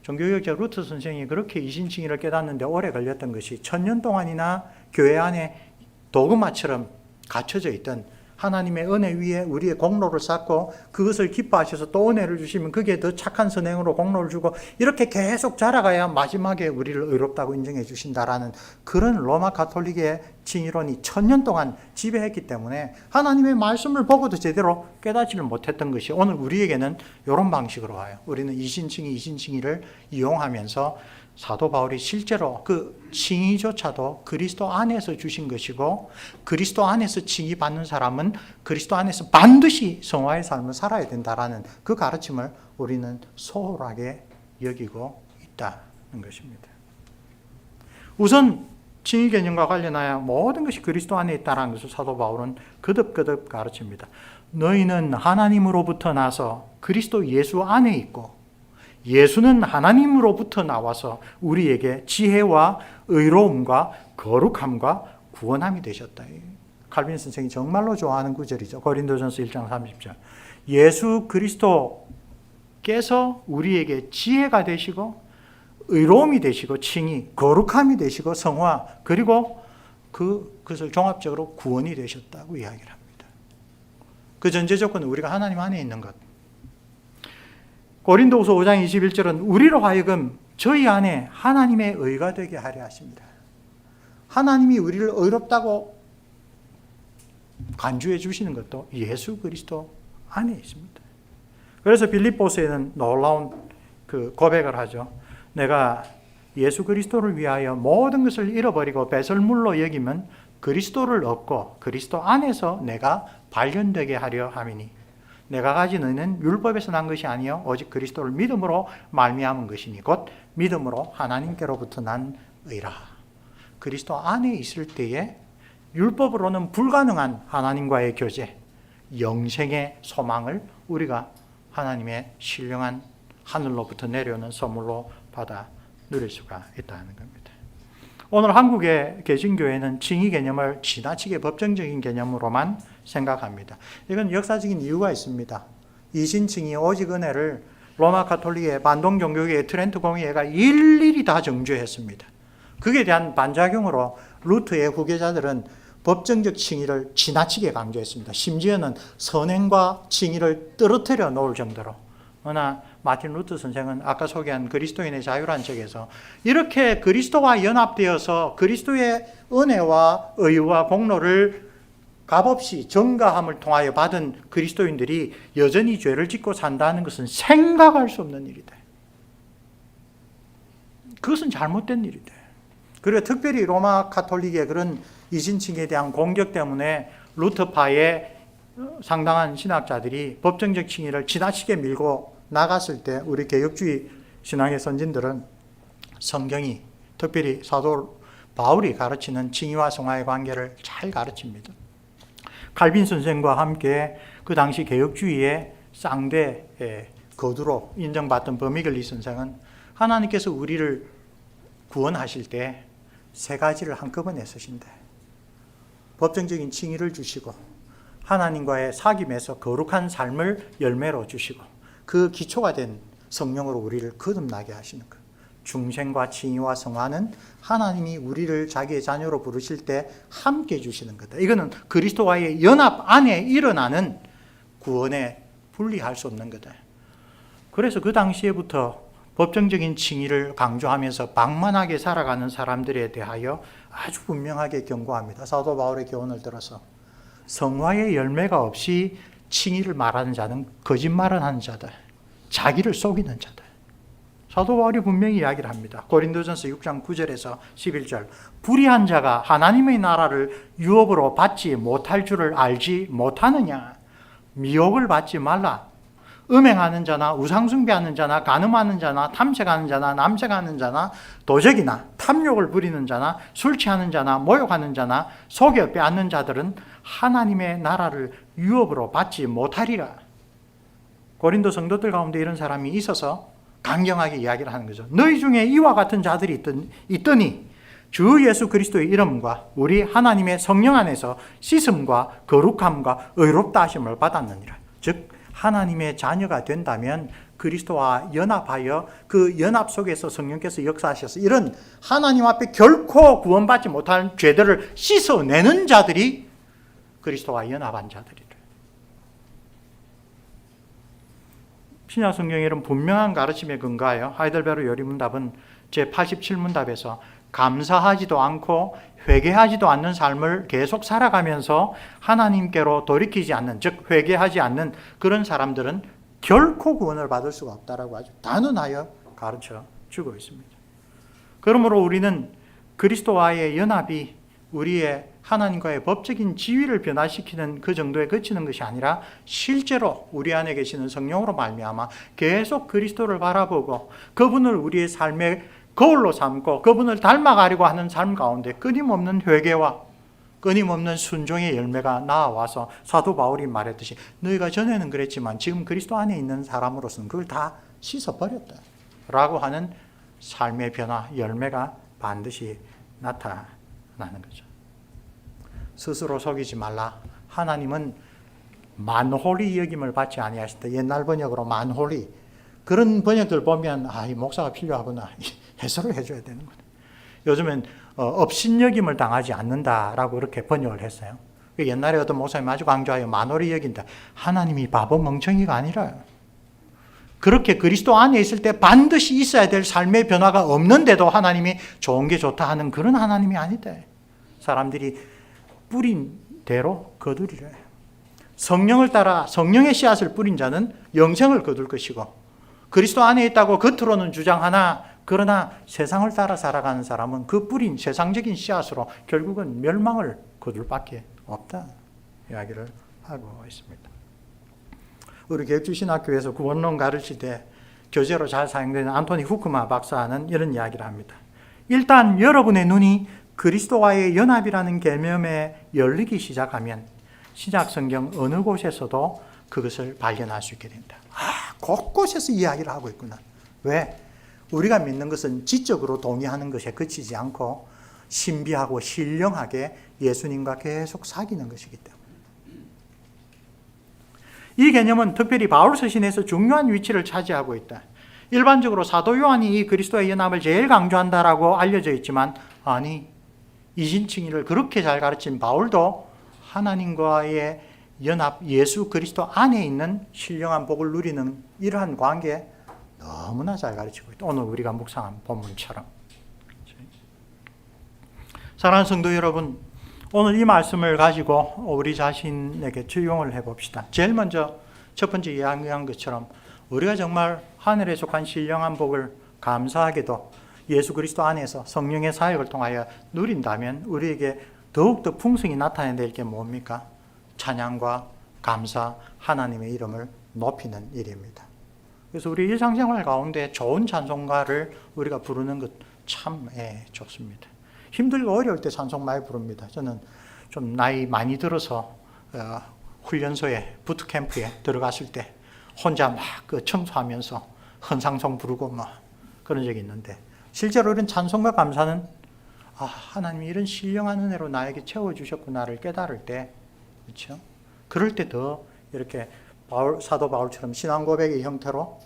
종교개혁자 루터 선생이 그렇게 이신칭의를 깨닫는데 오래 걸렸던 것이 1000년 동안이나 교회 안에 도그마처럼 갇혀져 있던 하나님의 은혜 위에 우리의 공로를 쌓고 그것을 기뻐하셔서 또 은혜를 주시면 그게 더 착한 선행으로 공로를 주고 이렇게 계속 자라가야 마지막에 우리를 의롭다고 인정해 주신다라는 그런 로마 가톨릭의 칭의론이 1000년 동안 지배했기 때문에 하나님의 말씀을 보고도 제대로 깨닫지를 못했던 것이 오늘 우리에게는 이런 방식으로 와요. 우리는 이신칭의를 이용하면서 사도 바울이 실제로 그 칭의조차도 그리스도 안에서 주신 것이고, 그리스도 안에서 칭의받는 사람은 그리스도 안에서 반드시 성화의 삶을 살아야 된다라는 그 가르침을 우리는 소홀하게 여기고 있다는 것입니다. 우선 칭의 개념과 관련하여 모든 것이 그리스도 안에 있다는 것을 사도 바울은 거듭거듭 가르칩니다. 너희는 하나님으로부터 나서 그리스도 예수 안에 있고, 예수는 하나님으로부터 나와서 우리에게 지혜와 의로움과 거룩함과 구원함이 되셨다. 칼빈 선생이 정말로 좋아하는 구절이죠. 고린도전서 1장 30절. 예수 그리스도께서 우리에게 지혜가 되시고 의로움이 되시고 칭의, 거룩함이 되시고 성화, 그리고 그것을 종합적으로 구원이 되셨다고 이야기를 합니다. 그 전제 조건은 우리가 하나님 안에 있는 것. 고린도후서 5장 21절은 우리로 하여금 저희 안에 하나님의 의가 되게 하려 하십니다. 하나님이 우리를 의롭다고 간주해 주시는 것도 예수 그리스도 안에 있습니다. 그래서 빌립보서에는 놀라운 그 고백을 하죠. 내가 예수 그리스도를 위하여 모든 것을 잃어버리고 배설물로 여기면 그리스도를 얻고 그리스도 안에서 내가 발견되게 하려 함이니 내가 가진 의는 율법에서 난 것이 아니요 오직 그리스도를 믿음으로 말미암은 것이니 곧 믿음으로 하나님께로부터 난 의라. 그리스도 안에 있을 때에 율법으로는 불가능한 하나님과의 교제, 영생의 소망을 우리가 하나님의 신령한 하늘로부터 내려오는 선물로 받아 누릴 수가 있다는 겁니다. 오늘 한국의 개신교회는 칭의 개념을 지나치게 법정적인 개념으로만 생각합니다. 이건 역사적인 이유가 있습니다. 이신칭의 오직 은혜를 로마 가톨릭의 반동 종교계의 트렌트 공의회가 일일이 다 정죄했습니다. 그에 대한 반작용으로 루트의 후계자들은 법정적 칭의를 지나치게 강조했습니다. 심지어는 선행과 칭의를 떨어뜨려 놓을 정도로. 그러나 마틴 루터 선생은 아까 소개한 그리스도인의 자유란 책에서 이렇게 그리스도와 연합되어서 그리스도의 은혜와 의와 공로를 값없이 전가함을 통하여 받은 그리스도인들이 여전히 죄를 짓고 산다는 것은 생각할 수 없는 일이다. 그것은 잘못된 일이다. 그리고 특별히 로마 가톨릭의 그런 이신칭에 대한 공격 때문에 루터파의 상당한 신학자들이 법정적 칭의를 지나치게 밀고 나갔을 때 우리 개혁주의 신앙의 선진들은 성경이 특별히 사도 바울이 가르치는 칭의와 성화의 관계를 잘 가르칩니다. 칼빈 선생과 함께 그 당시 개혁주의의 쌍대 거두로 인정받던 버미글리 선생은 하나님께서 우리를 구원하실 때 세 가지를 한꺼번에 쓰신대. 법정적인 칭의를 주시고 하나님과의 사귐에서 거룩한 삶을 열매로 주시고 그 기초가 된 성령으로 우리를 거듭나게 하시는 것. 중생과 칭의와 성화는 하나님이 우리를 자기의 자녀로 부르실 때 함께 주시는 거다. 이거는 그리스도와의 연합 안에 일어나는 구원에 분리할 수 없는 거다. 그래서 그 당시에부터 법정적인 칭의를 강조하면서 방만하게 살아가는 사람들에 대하여 아주 분명하게 경고합니다. 사도 바울의 교훈을 들어서 성화의 열매가 없이 칭의를 말하는 자는 거짓말을 하는 자다. 자기를 속이는 자다. 사도 바울이 분명히 이야기를 합니다. 고린도전서 6장 9절에서 11절 불의한 자가 하나님의 나라를 유업으로 받지 못할 줄을 알지 못하느냐. 미혹을 받지 말라. 음행하는 자나 우상숭배하는 자나 간음하는 자나 탐색하는 자나 남색하는 자나 도적이나 탐욕을 부리는 자나 술 취하는 자나 모욕하는 자나 속여 빼앗는 자들은 하나님의 나라를 유업으로 받지 못하리라. 고린도 성도들 가운데 이런 사람이 있어서 강경하게 이야기를 하는 거죠. 너희 중에 이와 같은 자들이 있더니 주 예수 그리스도의 이름과 우리 하나님의 성령 안에서 씻음과 거룩함과 의롭다 하심을 받았느니라. 즉 하나님의 자녀가 된다면 그리스도와 연합하여 그 연합 속에서 성령께서 역사하셔서 이런 하나님 앞에 결코 구원받지 못한 죄들을 씻어내는 자들이 그리스도와 연합한 자들이래. 신약 성경에 이런 분명한 가르침에 근거하여 하이델베르 요리문답은 제87문답에서 감사하지도 않고 회개하지도 않는 삶을 계속 살아가면서 하나님께로 돌이키지 않는, 즉 회개하지 않는 그런 사람들은 결코 구원을 받을 수가 없다라고 아주 단언하여 가르쳐 주고 있습니다. 그러므로 우리는 그리스도와의 연합이 우리의 하나님과의 법적인 지위를 변화시키는 그 정도에 그치는 것이 아니라 실제로 우리 안에 계시는 성령으로 말미암아 계속 그리스도를 바라보고 그분을 우리의 삶의 거울로 삼고 그분을 닮아가려고 하는 삶 가운데 끊임없는 회개와 끊임없는 순종의 열매가 나와서 사도 바울이 말했듯이 너희가 전에는 그랬지만 지금 그리스도 안에 있는 사람으로서는 그걸 다 씻어버렸다 라고 하는 삶의 변화, 열매가 반드시 나타나는 거죠. 스스로 속이지 말라. 하나님은 만홀히 여김을 받지 아니하신다. 옛날 번역으로 만홀히. 그런 번역들 보면 이 목사가 필요하구나. 해설을 해줘야 되는 거예요. 요즘엔 업신여김을 당하지 않는다라고 그렇게 번역을 했어요. 옛날에 어떤 목사님 아주 강조하여 만홀히 여긴다. 하나님이 바보 멍청이가 아니라 그렇게 그리스도 안에 있을 때 반드시 있어야 될 삶의 변화가 없는데도 하나님이 좋은 게 좋다 하는 그런 하나님이 아니다. 사람들이 뿌린 대로 거두리라. 성령을 따라 성령의 씨앗을 뿌린 자는 영생을 거둘 것이고 그리스도 안에 있다고 겉으로는 주장하나 그러나 세상을 따라 살아가는 사람은 그 뿌린 세상적인 씨앗으로 결국은 멸망을 거둘 밖에 없다 이야기를 하고 있습니다. 우리 교육주신학교에서 구원론 가르칠 때 교재로 잘 사용되는 안토니 후크마 박사는 이런 이야기를 합니다. 일단 여러분의 눈이 그리스도와의 연합이라는 개념에 열리기 시작하면 신약 성경 어느 곳에서도 그것을 발견할 수 있게 된다. 곳곳에서 이야기를 하고 있구나. 왜? 우리가 믿는 것은 지적으로 동의하는 것에 그치지 않고 신비하고 신령하게 예수님과 계속 사귀는 것이기 때문에. 이 개념은 특별히 바울 서신에서 중요한 위치를 차지하고 있다. 일반적으로 사도 요한이 이 그리스도의 연합을 제일 강조한다라고 알려져 있지만 아니, 이진칭이를 그렇게 잘 가르친 바울도 하나님과의 연합, 예수 그리스도 안에 있는 신령한 복을 누리는 이러한 관계 너무나 잘 가르치고 있다. 오늘 우리가 묵상한 본문처럼. 사랑하는 성도 여러분, 오늘 이 말씀을 가지고 우리 자신에게 적용을 해봅시다. 제일 먼저 첫 번째 이야기한 것처럼 우리가 정말 하늘에 속한 신령한 복을 감사하게도 예수 그리스도 안에서 성령의 사역을 통하여 누린다면 우리에게 더욱더 풍성히 나타내야 될 게 뭡니까? 찬양과 감사, 하나님의 이름을 높이는 일입니다. 그래서 우리 일상생활 가운데 좋은 찬송가를 우리가 부르는 것 참 좋습니다. 힘들고 어려울 때 찬송 많이 부릅니다. 저는 좀 나이 많이 들어서 훈련소에 부트캠프에 들어갔을 때 혼자 막 그 청소하면서 헌상송 부르고 뭐 그런 적이 있는데 실제로 이런 찬송과 감사는 하나님이 이런 신령한 은혜로 나에게 채워주셨구나를 깨달을 때 그렇죠? 그럴 때 더 이렇게 사도 바울처럼 신앙 고백의 형태로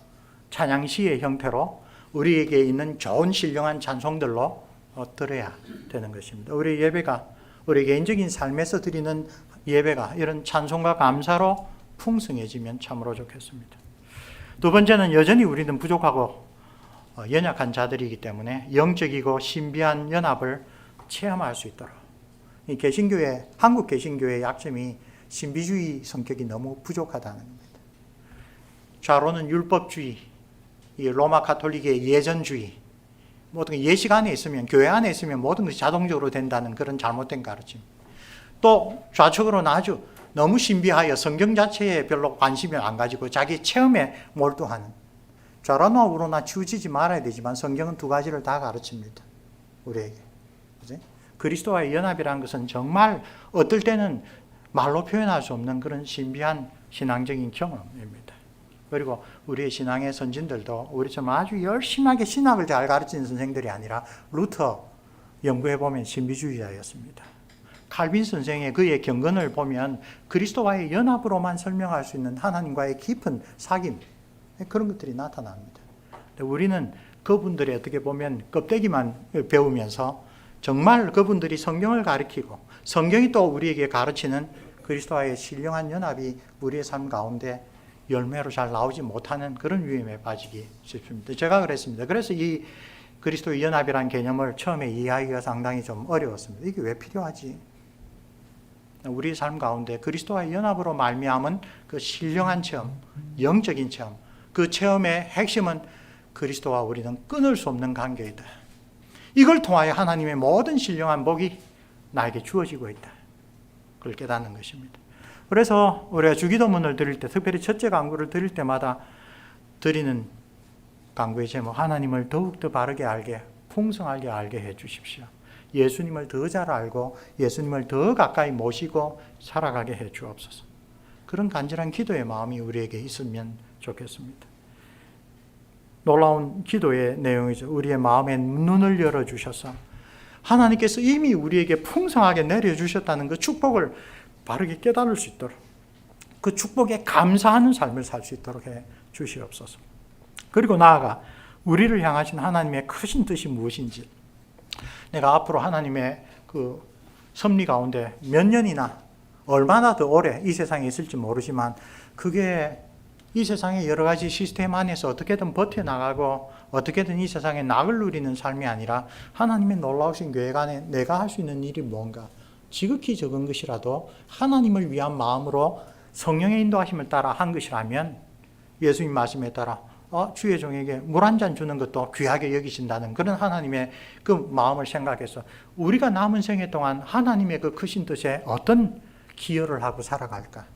찬양시의 형태로 우리에게 있는 좋은 신령한 찬송들로 드려야 되는 것입니다. 우리 예배가 우리 개인적인 삶에서 드리는 예배가 이런 찬송과 감사로 풍성해지면 참으로 좋겠습니다. 두 번째는 여전히 우리는 부족하고 연약한 자들이기 때문에 영적이고 신비한 연합을 체험할 수 있도록 이 개신교회, 한국 개신교회의 약점이 신비주의 성격이 너무 부족하다는 겁니다. 좌로는 율법주의, 이 로마 카톨릭의 예전주의, 모든 예식 안에 있으면, 교회 안에 있으면 모든 것이 자동적으로 된다는 그런 잘못된 가르침. 또 좌측으로는 아주 너무 신비하여 성경 자체에 별로 관심을 안 가지고 자기 체험에 몰두하는, 좌로나 우로나 치우치지 말아야 되지만 성경은 두 가지를 다 가르칩니다. 우리에게. 그치? 그리스도와의 연합이라는 것은 정말 어떨 때는 말로 표현할 수 없는 그런 신비한 신앙적인 경험입니다. 그리고 우리의 신앙의 선진들도 우리처럼 아주 열심하게 신학을 잘 가르치는 선생들이 아니라 루터 연구해보면 신비주의자였습니다. 칼빈 선생의 그의 경건을 보면 그리스도와의 연합으로만 설명할 수 있는 하나님과의 깊은 사귐, 그런 것들이 나타납니다. 우리는 그분들이 어떻게 보면 껍데기만 배우면서 정말 그분들이 성경을 가르치고 성경이 또 우리에게 가르치는 그리스도와의 신령한 연합이 우리의 삶 가운데 열매로 잘 나오지 못하는 그런 위험에 빠지기 쉽습니다. 제가 그랬습니다. 그래서 이 그리스도의 연합이라는 개념을 처음에 이해하기가 상당히 좀 어려웠습니다. 이게 왜 필요하지? 우리 삶 가운데 그리스도와의 연합으로 말미암은 그 신령한 체험, 영적인 체험, 그 체험의 핵심은 그리스도와 우리는 끊을 수 없는 관계이다. 이걸 통하여 하나님의 모든 신령한 복이 나에게 주어지고 있다. 그걸 깨닫는 것입니다. 그래서 우리가 주기도문을 드릴 때, 특별히 첫째 강구를 드릴 때마다 드리는 강구의 제목, 하나님을 더욱더 바르게 알게, 풍성하게 알게 해 주십시오. 예수님을 더 잘 알고 예수님을 더 가까이 모시고 살아가게 해 주옵소서. 그런 간절한 기도의 마음이 우리에게 있으면 좋겠습니다. 놀라운 기도의 내용이죠. 우리의 마음의 눈을 열어주셔서 하나님께서 이미 우리에게 풍성하게 내려주셨다는 그 축복을 바르게 깨달을 수 있도록, 그 축복에 감사하는 삶을 살 수 있도록 해 주시옵소서. 그리고 나아가 우리를 향하신 하나님의 크신 뜻이 무엇인지, 내가 앞으로 하나님의 그 섭리 가운데 몇 년이나 얼마나 더 오래 이 세상에 있을지 모르지만 그게 이 세상의 여러 가지 시스템 안에서 어떻게든 버텨나가고 어떻게든 이 세상에 낙을 누리는 삶이 아니라 하나님의 놀라우신 계획 안에 내가 할 수 있는 일이 뭔가, 지극히 적은 것이라도 하나님을 위한 마음으로 성령의 인도하심을 따라 한 것이라면 예수님 말씀에 따라 주의 종에게 물 한 잔 주는 것도 귀하게 여기신다는 그런 하나님의 그 마음을 생각해서 우리가 남은 생애 동안 하나님의 그 크신 뜻에 어떤 기여를 하고 살아갈까?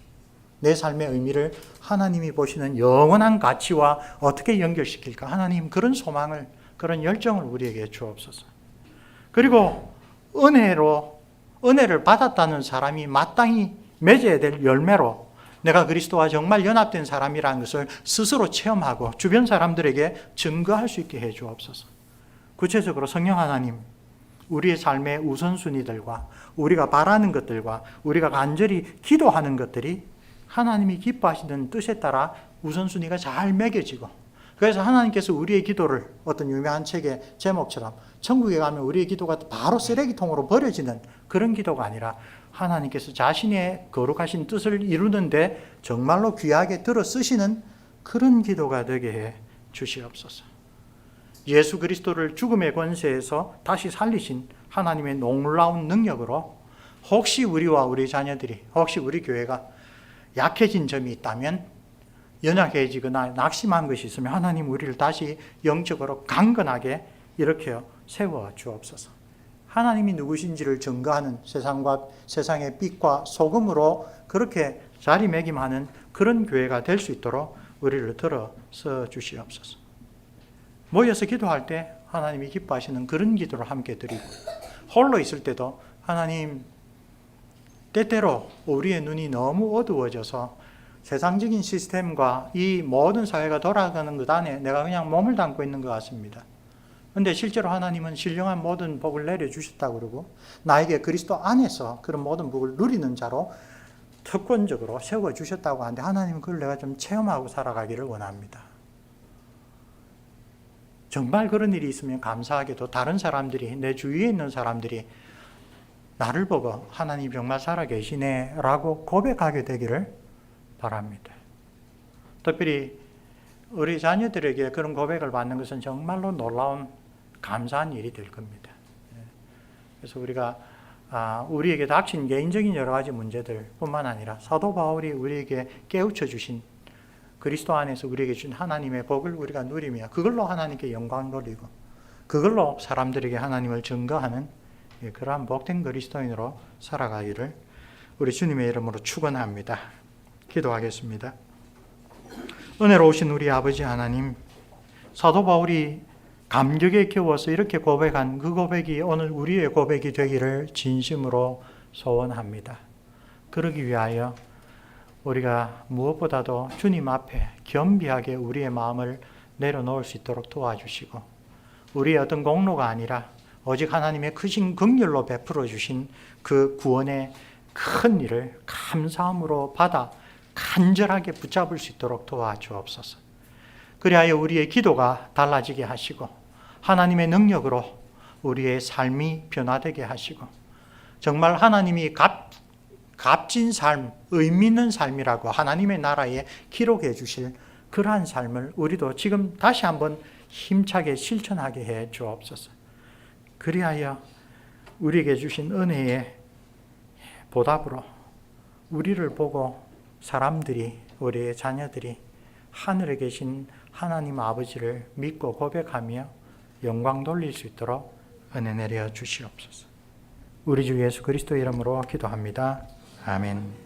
내 삶의 의미를 하나님이 보시는 영원한 가치와 어떻게 연결시킬까? 하나님 그런 소망을, 그런 열정을 우리에게 주옵소서. 그리고 은혜를 받았다는 사람이 마땅히 맺어야 될 열매로 내가 그리스도와 정말 연합된 사람이라는 것을 스스로 체험하고 주변 사람들에게 증거할 수 있게 해 주옵소서. 구체적으로 성령 하나님, 우리의 삶의 우선순위들과 우리가 바라는 것들과 우리가 간절히 기도하는 것들이 하나님이 기뻐하시는 뜻에 따라 우선순위가 잘 매겨지고, 그래서 하나님께서 우리의 기도를 어떤 유명한 책의 제목처럼 천국에 가면 우리의 기도가 바로 쓰레기통으로 버려지는 그런 기도가 아니라 하나님께서 자신의 거룩하신 뜻을 이루는데 정말로 귀하게 들어 쓰시는 그런 기도가 되게 해 주시옵소서. 예수 그리스도를 죽음의 권세에서 다시 살리신 하나님의 놀라운 능력으로 혹시 우리와 우리 자녀들이, 혹시 우리 교회가 약해진 점이 있다면, 연약해지거나 낙심한 것이 있으면 하나님 우리를 다시 영적으로 강건하게 이렇게 세워 주옵소서. 하나님이 누구신지를 증거하는 세상의 빛과 소금으로 그렇게 자리매김하는 그런 교회가 될 수 있도록 우리를 들어서 주시옵소서. 모여서 기도할 때 하나님이 기뻐하시는 그런 기도를 함께 드리고, 홀로 있을 때도 하나님, 때때로 우리의 눈이 너무 어두워져서 세상적인 시스템과 이 모든 사회가 돌아가는 것 안에 내가 그냥 몸을 담고 있는 것 같습니다. 그런데 실제로 하나님은 신령한 모든 복을 내려주셨다고 그러고 나에게 그리스도 안에서 그런 모든 복을 누리는 자로 특권적으로 세워주셨다고 하는데, 하나님은 그걸 내가 좀 체험하고 살아가기를 원합니다. 정말 그런 일이 있으면 감사하게도 다른 사람들이, 내 주위에 있는 사람들이 나를 보고 하나님 정말 살아계시네 라고 고백하게 되기를 바랍니다. 특별히 우리 자녀들에게 그런 고백을 받는 것은 정말로 놀라운 감사한 일이 될 겁니다. 그래서 우리가 우리에게 닥친 개인적인 여러 가지 문제들 뿐만 아니라 사도 바울이 우리에게 깨우쳐 주신 그리스도 안에서 우리에게 주신 하나님의 복을 우리가 누리며 그걸로 하나님께 영광 돌리고 그걸로 사람들에게 하나님을 증거하는 그러한 복된 그리스도인으로 살아가기를 우리 주님의 이름으로 축원합니다. 기도하겠습니다. 은혜로우신 우리 아버지 하나님, 사도 바울이 감격에 겨워서 이렇게 고백한 그 고백이 오늘 우리의 고백이 되기를 진심으로 소원합니다. 그러기 위하여 우리가 무엇보다도 주님 앞에 겸비하게 우리의 마음을 내려놓을 수 있도록 도와주시고, 우리의 어떤 공로가 아니라 오직 하나님의 크신 긍휼로 베풀어 주신 그 구원의 큰 일을 감사함으로 받아 간절하게 붙잡을 수 있도록 도와주옵소서. 그리하여 우리의 기도가 달라지게 하시고 하나님의 능력으로 우리의 삶이 변화되게 하시고, 정말 하나님이 값진 삶, 의미 있는 삶이라고 하나님의 나라에 기록해 주실 그러한 삶을 우리도 지금 다시 한번 힘차게 실천하게 해 주옵소서. 그리하여 우리에게 주신 은혜의 보답으로 우리를 보고 사람들이, 우리의 자녀들이 하늘에 계신 하나님 아버지를 믿고 고백하며 영광 돌릴 수 있도록 은혜 내려 주시옵소서. 우리 주 예수 그리스도 이름으로 기도합니다. 아멘.